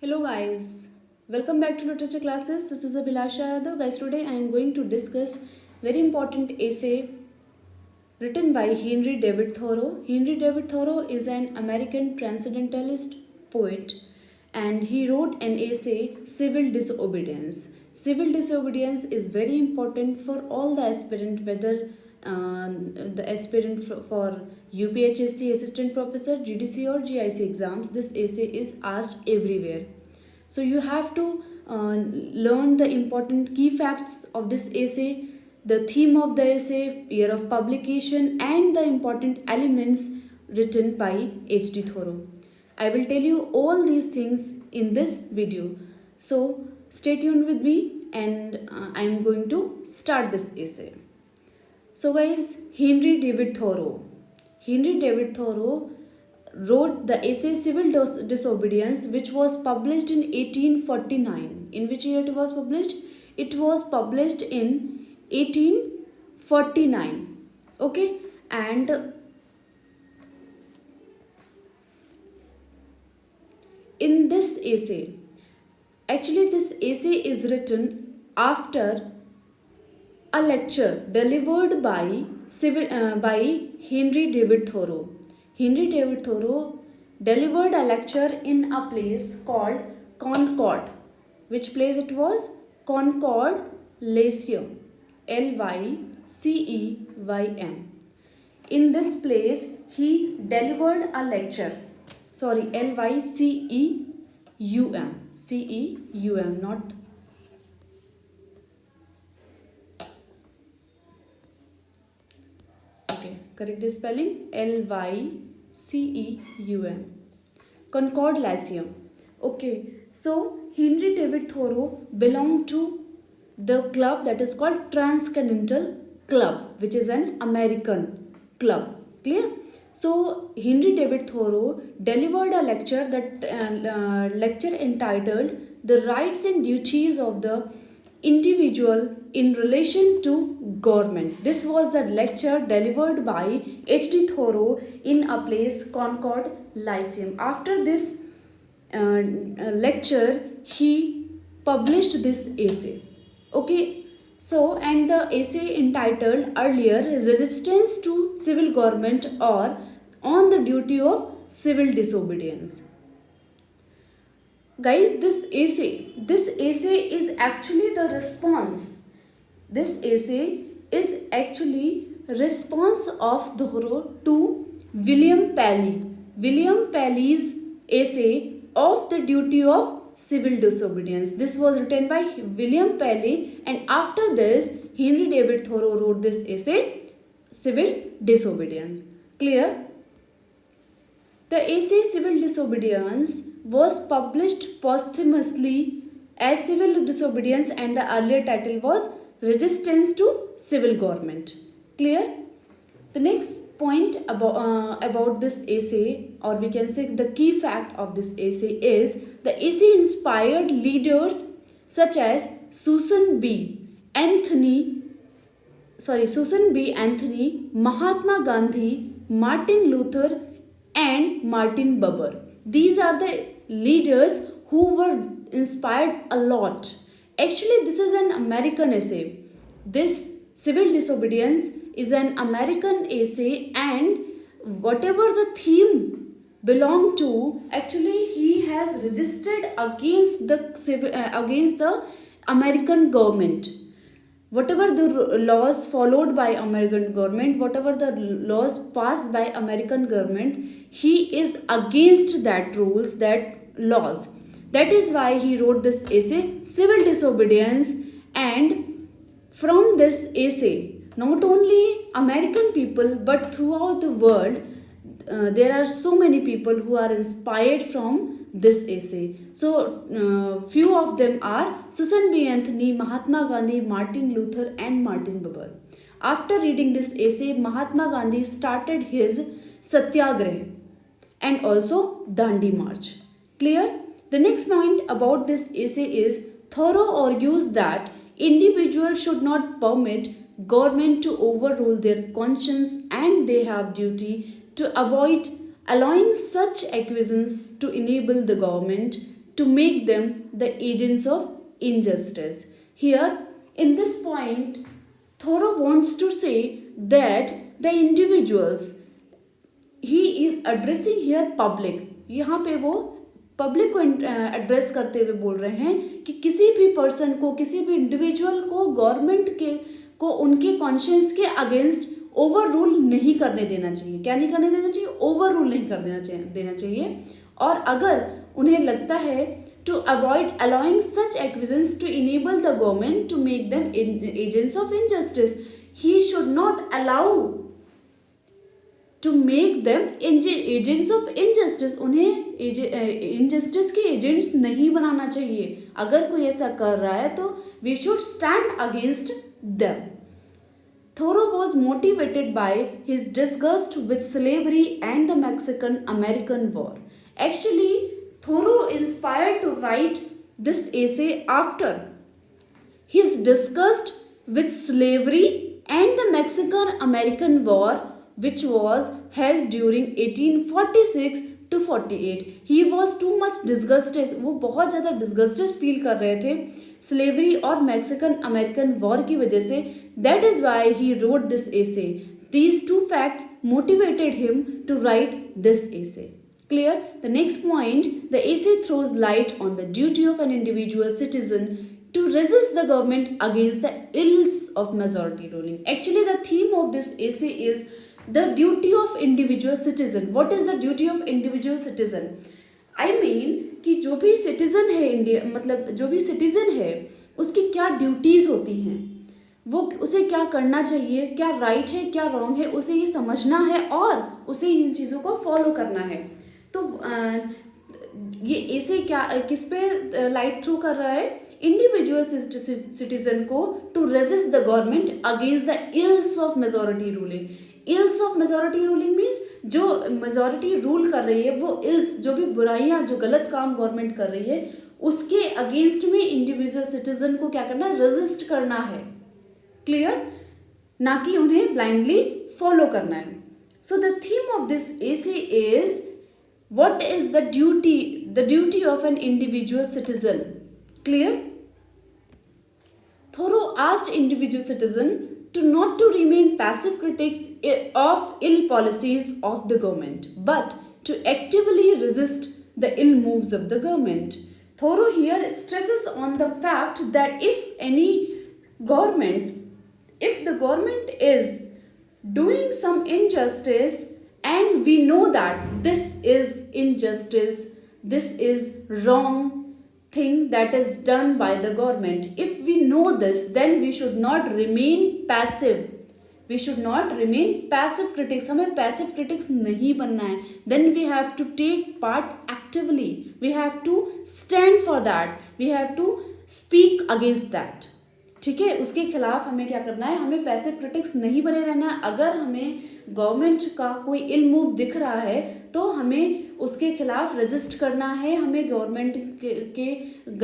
Hello guys, welcome back to literature classes. This is Abhilasha Yadav. Guys, today I am going to discuss very important essay written by Henry David Thoreau. Henry David Thoreau is an American transcendentalist poet and he wrote an essay, Civil Disobedience. Civil disobedience is very important for all the aspirant, whether the aspirant for UPHSC assistant professor, GDC or GIC exams. This essay is asked everywhere. So you have to learn the important key facts of this essay, the theme of the essay, year of publication, and the important elements written by H.D. Thoreau. I will tell you all these things in this video. So stay tuned with me and I am going to start this essay. So guys, Henry David Thoreau. Henry David Thoreau wrote the essay Civil Disobedience, which was published in 1849. In which year it was published? It was published in 1849. Okay, and in this essay, actually this essay is written after a lecture delivered by Henry David Thoreau. Henry David Thoreau delivered a lecture in a place called Concord. Which place it was? Concord Lyceum. Lyceym. In this place, he delivered a lecture. Sorry, Lyceum. Ceum, not. Okay, correct the spelling. Lyceum. Concord Lyceum. Okay, so Henry David Thoreau belonged to the club that is called Transcontinental Club, which is an American club. Clear? So Henry David Thoreau delivered a lecture lecture entitled "The Rights and Duties of the Individual in Relation to Government." This was the lecture delivered by H.D. Thoreau in a place Concord Lyceum. After this lecture, he published this essay. Okay, so and the essay entitled earlier Resistance to Civil Government or On the Duty of Civil Disobedience. Guys, this essay is actually the response. This essay is actually response of Thoreau to William Paley's essay of the duty of civil disobedience. This was written by William Paley, and after this Henry David Thoreau wrote this essay, Civil Disobedience. Clear? The essay Civil Disobedience was published posthumously as Civil Disobedience, and the earlier title was Resistance to Civil Government. Clear? The next point about this essay, or we can say the key fact of this essay, is the essay inspired leaders such as Susan B. Anthony, Mahatma Gandhi, Martin Luther, and Martin Buber. These are the leaders who were inspired a lot. Actually, this is an American essay. This Civil Disobedience is an American essay, and whatever the theme belonged to, actually he has resisted against the American government. Whatever the laws followed by American government, whatever the laws passed by American government, he is against that rules, that laws. That is why he wrote this essay, Civil Disobedience. And from this essay, not only American people but throughout the world, there are so many people who are inspired from this essay. So few of them are Susan B. Anthony, Mahatma Gandhi, Martin Luther, and Martin Buber. After reading this essay, Mahatma Gandhi started his Satyagraha and also Dandi March. Clear? The next point about this essay is Thoreau argues that individuals should not permit government to overrule their conscience, and they have duty to avoid allowing such acquiescence to enable the government to make them the agents of injustice. Here, in this point, Thoreau wants to say that the individuals, he is addressing here public. यहाँ पे वो public को address करते हुए बोल रहे हैं कि किसी भी पर्सन को, किसी भी इंडिविजुअल को गवर्नमेंट के को उनके कॉन्शियंस के अगेंस्ट ओवर रूल नहीं करने देना चाहिए. क्या नहीं करने देना चाहिए? ओवर रूल नहीं कर देना चाहिए. और अगर उन्हें लगता है to avoid allowing such actions to enable the government to make them agents of injustice, he should not allow to make them agents of injustice. उन्हें injustice के agents नहीं बनाना चाहिए. अगर कोई ऐसा कर रहा है तो we should stand against them. Thoreau was motivated by his disgust with slavery and the Mexican-American War. Actually, Thoreau inspired to write this essay after his disgust with slavery and the Mexican-American War, which was held during 1846 to 48. He was too much disgusted. वो बहुत ज़्यादा disgusted feel कर रहे थे slavery और Mexican-American War की वजह से. That is why he wrote this essay. These two facts motivated him to write this essay. Clear? The next point, the essay throws light on the duty of an individual citizen to resist the government against the ills of majority ruling. Actually, the theme of this essay is the duty of individual citizen. What is the duty of individual citizen? I mean कि जो भी citizen है India, मतलब जो भी citizen है उसकी क्या ड्यूटीज़ होती हैं, वो उसे क्या करना चाहिए, क्या राइट है, क्या रॉन्ग है, उसे ये समझना है और उसे इन चीज़ों को फॉलो करना है. तो ये ऐसे क्या किस पे लाइट थ्रू कर रहा है? इंडिविजुअल सिटीजन को to resist the government against the ills of majority ruling. Ills of majority ruling means जो मेजोरिटी रूल कर रही है वो इल्स, जो भी बुराइयां, जो गलत काम गवर्नमेंट कर रही है उसके अगेंस्ट में इंडिविजुअल सिटीजन को क्या करना है? रेजिस्ट करना है. क्लियर? ना कि उन्हें ब्लाइंडली फॉलो करना है. So the theme of this essay is what is the duty of an individual citizen. Clear? Thoreau asked individual citizen to not to remain passive critics of ill policies of the government, but to actively resist the ill moves of the government. Thoreau here stresses on the fact that if the government is doing some injustice, and we know that this is injustice, this is wrong thing that is done by the government. If we know this, then we should not remain passive. We should not remain passive critics. हमें passive critics नहीं बनना है. Then we have to take part actively. We have to stand for that. We have to speak against that. ठीक है, उसके खिलाफ हमें क्या करना है? हमें पैसिव क्रिटिक्स नहीं बने रहना है. अगर हमें गवर्नमेंट का कोई इल मूव दिख रहा है तो हमें उसके खिलाफ रजिस्ट करना है. हमें गवर्नमेंट के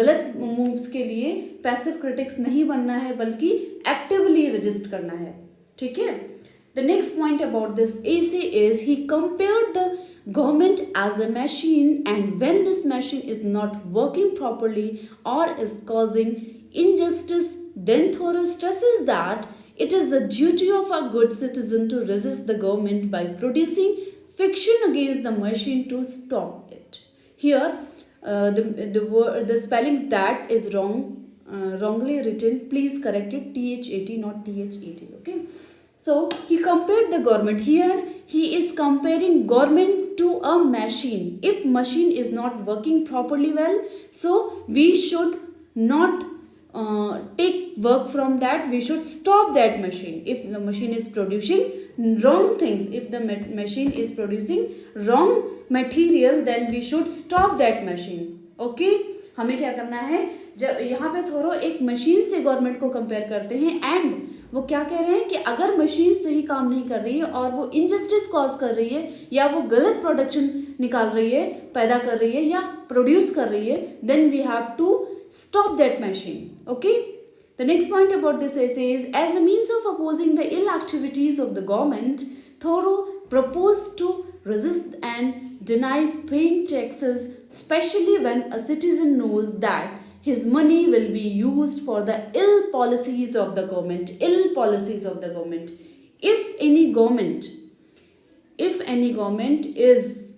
गलत मूव्स के लिए पैसिव क्रिटिक्स नहीं बनना है, बल्कि एक्टिवली रजिस्ट करना है. ठीक है. The next point about this essay is he compared the government as a machine, and when this machine is not working properly or is causing injustice, then Thoreau stresses that it is the duty of a good citizen to resist the government by producing fiction against the machine to stop it. Here, the spelling that is wrong, wrongly written. Please correct it. THAT, not THAT. Okay. So he compared the government. Here he is comparing government to a machine. If machine is not working properly well, so we should not take work from that. We should stop that machine. If the machine is producing wrong things, if the machine is producing wrong material, then we should stop that machine. Okay? हमें क्या करना है? जब यहाँ पे थोरो एक machine से government को कंपेयर करते हैं, एंड वो क्या कह रहे हैं कि अगर मशीन सही काम नहीं कर रही है और वो इनजस्टिस कॉज कर रही है या वो गलत प्रोडक्शन निकाल रही है, पैदा कर रही है या प्रोड्यूस कर रही है, then we have to stop that machine. Okay. The next point about this essay is, as a means of opposing the ill activities of the government, Thoreau proposed to resist and deny paying taxes, especially when a citizen knows that his money will be used for the ill policies of the government. Ill policies of the government. If any government, if any government is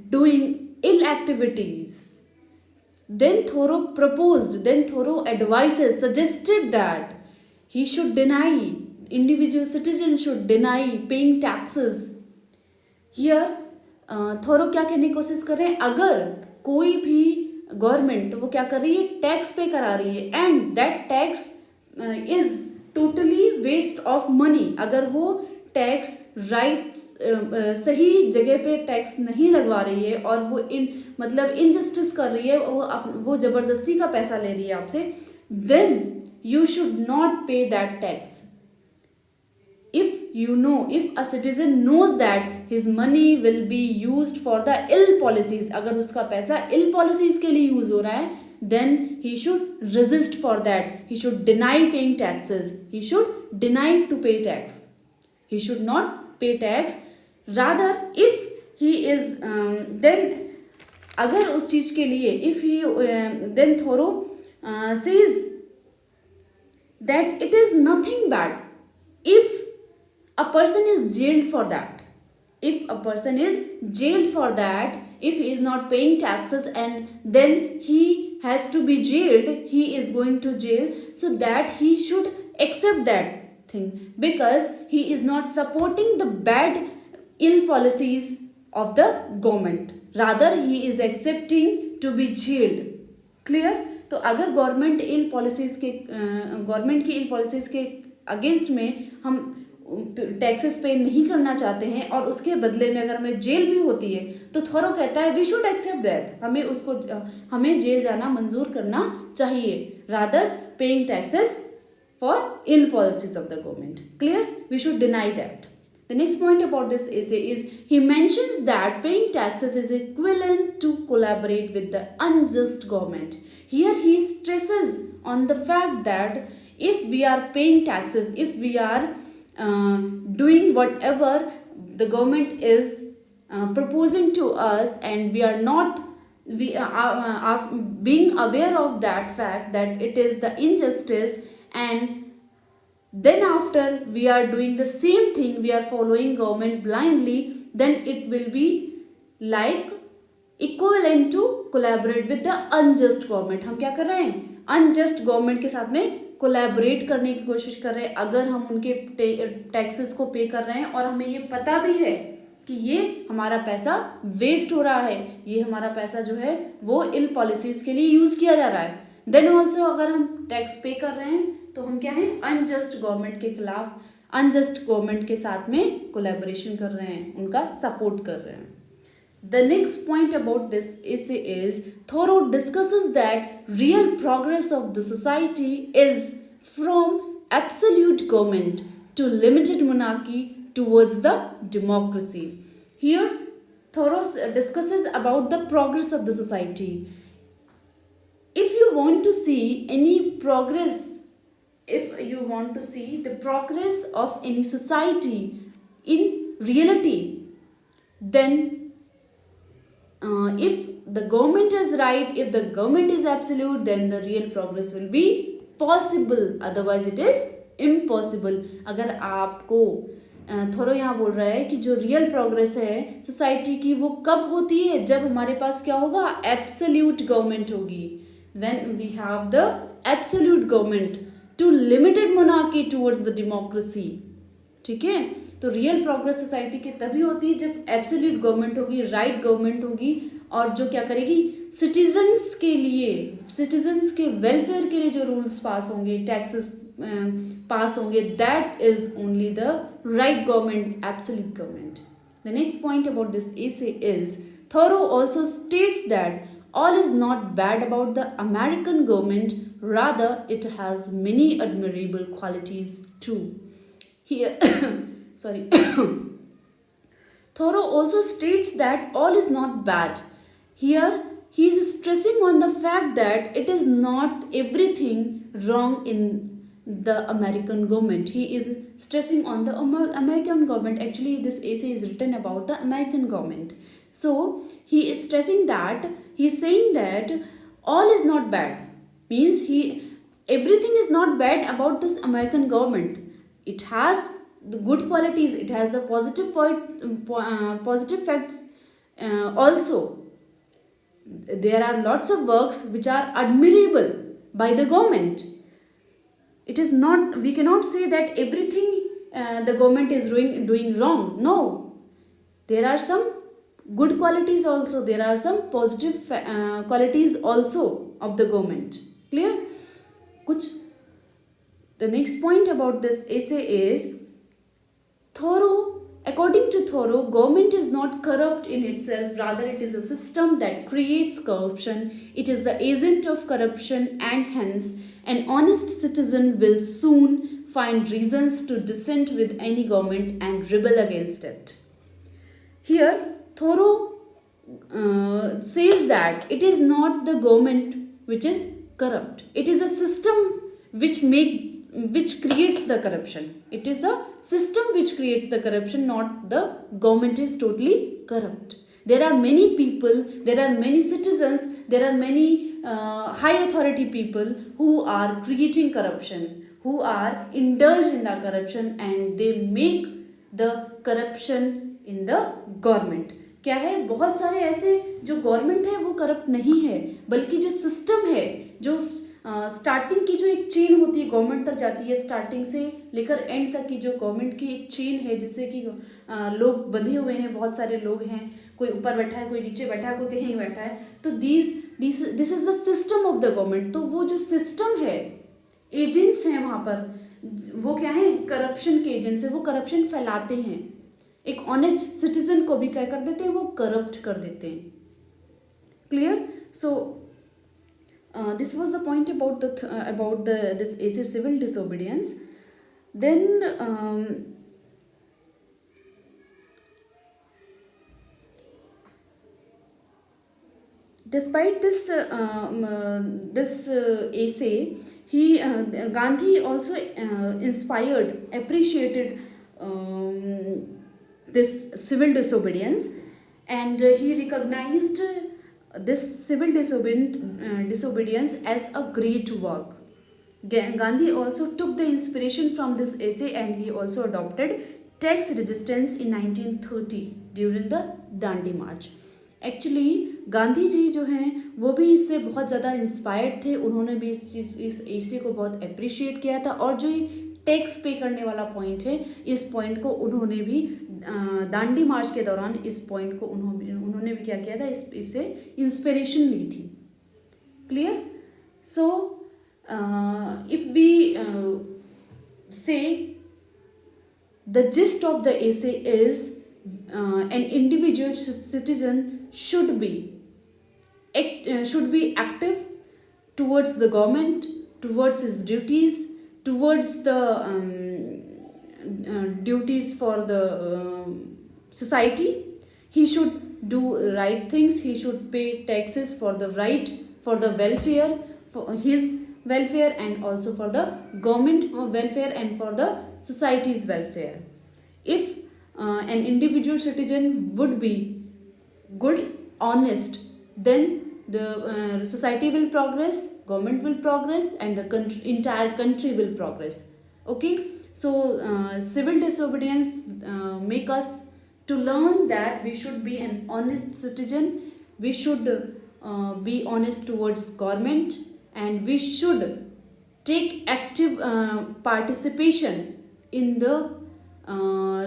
doing ill activities, then Thoreau advises, suggested that he should deny, individual citizen should deny paying taxes. Here थोरो क्या कहने की कोशिश कर रहे हैं, अगर कोई भी गवर्नमेंट वो क्या कर रही है, टैक्स पे करा रही है and that tax is totally waste of money, अगर वो टैक्स सही जगह पे टैक्स नहीं लगवा रही है और वो मतलब इनजस्टिस कर रही है, वो जबरदस्ती का पैसा ले रही है आपसे, देन यू शुड नॉट पे that tax. If a citizen knows that his money will be used for the ill policies, अगर उसका पैसा ill policies के लिए यूज हो रहा है, then he should resist for that. He should deny paying taxes. He should deny to pay tax. He should not pay tax. Rather, if he is then अगर उस चीज के लिए if he then Thoreau says that it is nothing bad if a person is jailed for that. If a person is jailed for that, if he is not paying taxes and then he has to be jailed, he is going to jail, so that he should accept that thing because he is not supporting the bad ill policies of the government. Rather, he is accepting to be jailed. Clear? तो अगर government की इल policies के against में हम taxes पे नहीं करना चाहते हैं और उसके बदले में अगर हमें जेल भी होती है, तो थोरो कहता है वी शुड एक्सेप्ट दैट, हमें जेल जाना मंजूर करना चाहिए, rather paying taxes for ill policies of the government. Clear? We should deny that. The next point about this essay is he mentions that paying taxes is equivalent to collaborate with the unjust government. Here he stresses on the fact that if we are paying taxes, if we are doing whatever the government is proposing to us and we are being aware of that fact that it is the injustice, and then after we are doing the same thing, we are following government blindly, then it will be like equivalent to collaborate with the unjust government. हम क्या कर रहे हैं, unjust government के साथ में collaborate करने की कोशिश कर रहे हैं. अगर हम उनके टैक्सेस को पे कर रहे हैं और हमें ये पता भी है कि ये हमारा पैसा वेस्ट हो रहा है, ये हमारा पैसा जो है वो इल पॉलिसीज के लिए यूज किया जा रहा है, देन ऑल्सो अगर हम टैक्स पे कर रहे हैं तो हम क्या हैं, अनजस्ट गवर्नमेंट के खिलाफ, अनजस्ट गवर्नमेंट के साथ में कोलैबोरेशन कर रहे हैं, उनका सपोर्ट कर रहे हैं. The next point about this essay is Thoreau discusses that real progress of the society is from absolute government to limited monarchy towards the democracy. Here Thoreau discusses about the progress of the society. If you want to see any progress, if you want to see the progress of any society in reality, then if the government is right, if the government is absolute, then the real progress will be possible, otherwise it is impossible. अगर आपको थोड़ा यहाँ बोल रहा है कि जो real progress है सोसाइटी की वो कब होती है, जब हमारे पास क्या होगा, एब्सोल्यूट गवर्नमेंट होगी. When we have the absolute government to limited monarchy towards the democracy. ठीक है, तो रियल प्रोग्रेस सोसाइटी की तभी होती है जब एब्सोल्यूट गवर्नमेंट होगी, राइट गवर्नमेंट होगी, और जो क्या करेगी, सिटीजन्स के लिए, सिटीजन्स के वेलफेयर के लिए जो रूल्स पास होंगे, टैक्सेस पास होंगे, that is only the right government, absolute government. The next point about this essay is Thoreau also states that all is not bad about the American government, rather it has many admirable qualities too. Here sorry Thoreau also states that all is not bad. Here he is stressing on the fact that it is not everything wrong in the American government. He is stressing on the American government. Actually, this essay is written about the American government. So he is stressing that, he is saying that all is not bad. Means everything is not bad about this American government. It has the good qualities. It has the positive facts also. There are lots of works which are admirable by the government. It is not, we cannot say that everything the government is doing wrong. No, there are some good qualities also, there are some positive qualities also of the government. Clear? Kuch the next point about this essay is Thoreau. According to Thoreau, government is not corrupt in itself, rather it is a system that creates corruption. It is the agent of corruption, and hence an honest citizen will soon find reasons to dissent with any government and rebel against it. Here, Thoreau says that it is not the government which is corrupt. It is a system which creates the corruption. It is the system which creates the corruption, not the government is totally corrupt. There are many people, there are many citizens, there are many high authority people who are creating corruption, who are indulged in the corruption, and they make the corruption in the government. क्या है, बहुत सारे ऐसे जो government है वो corrupt नहीं है, बल्कि जो सिस्टम है, जो स्टार्टिंग की जो एक चेन होती है गवर्नमेंट तक जाती है, स्टार्टिंग से लेकर एंड तक की जो गवर्नमेंट की एक चेन है, जिससे कि लोग बंधे हुए हैं, बहुत सारे लोग हैं, कोई ऊपर बैठा है, कोई नीचे बैठा है, कोई कहीं बैठा है, तो this is the system of the government. तो वो जो सिस्टम है, एजेंट्स हैं वहाँ पर, वो क्या है, करप्शन के एजेंट्स है, वो करप्शन फैलाते हैं, एक ऑनेस्ट सिटीजन को भी क्या कर देते हैं, वो करप्ट कर देते हैं. Clear? So this was the point about this essay, civil disobedience. Then despite this essay, Gandhi also appreciated this civil disobedience, and he recognized this civil disobedience as a great work. Gandhi also took the inspiration from this essay, and he also adopted tax resistance in 1930 during the Dandi March. Actually Gandhi ji जो हैं वो भी इससे बहुत ज़्यादा inspired थे, उन्होंने भी इस essay को बहुत अप्रिशिएट किया था, और जो ये टैक्स पे करने वाला पॉइंट है, इस पॉइंट को उन्होंने भी दांडी मार्च के दौरान इस पॉइंट को उन्होंने भी क्या किया था, इससे इंस्पिरेशन ली थी. क्लियर? सो इफ वी से the gist of the essay is an individual citizen should be active towards the government, towards his duties, towards the duties for the society. He should do right things. He should pay taxes for the welfare, for his welfare, and also for the government welfare and for the society's welfare. If an individual citizen would be good, honest, then the society will progress, government will progress, and the entire country will progress. Okay, so civil disobedience make us to learn that we should be an honest citizen, we should be honest towards government, and we should take active participation in the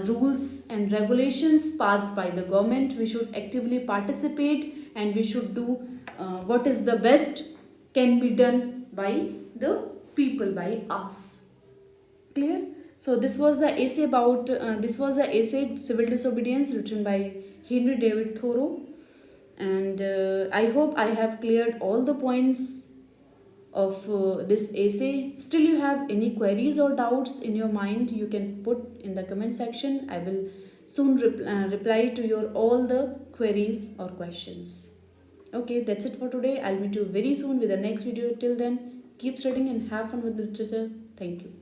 rules and regulations passed by the government. We should actively participate, and we should do what is the best can be done by the people, by us. Clear? So this was the essay Civil Disobedience, written by Henry David Thoreau, and I hope I have cleared all the points of this essay. Still you have any queries or doubts in your mind, you can put in the comment section. I will soon reply to your all the queries or questions. Okay, that's it for today. I'll meet you very soon with the next video. Till then, keep studying and have fun with literature. Thank you.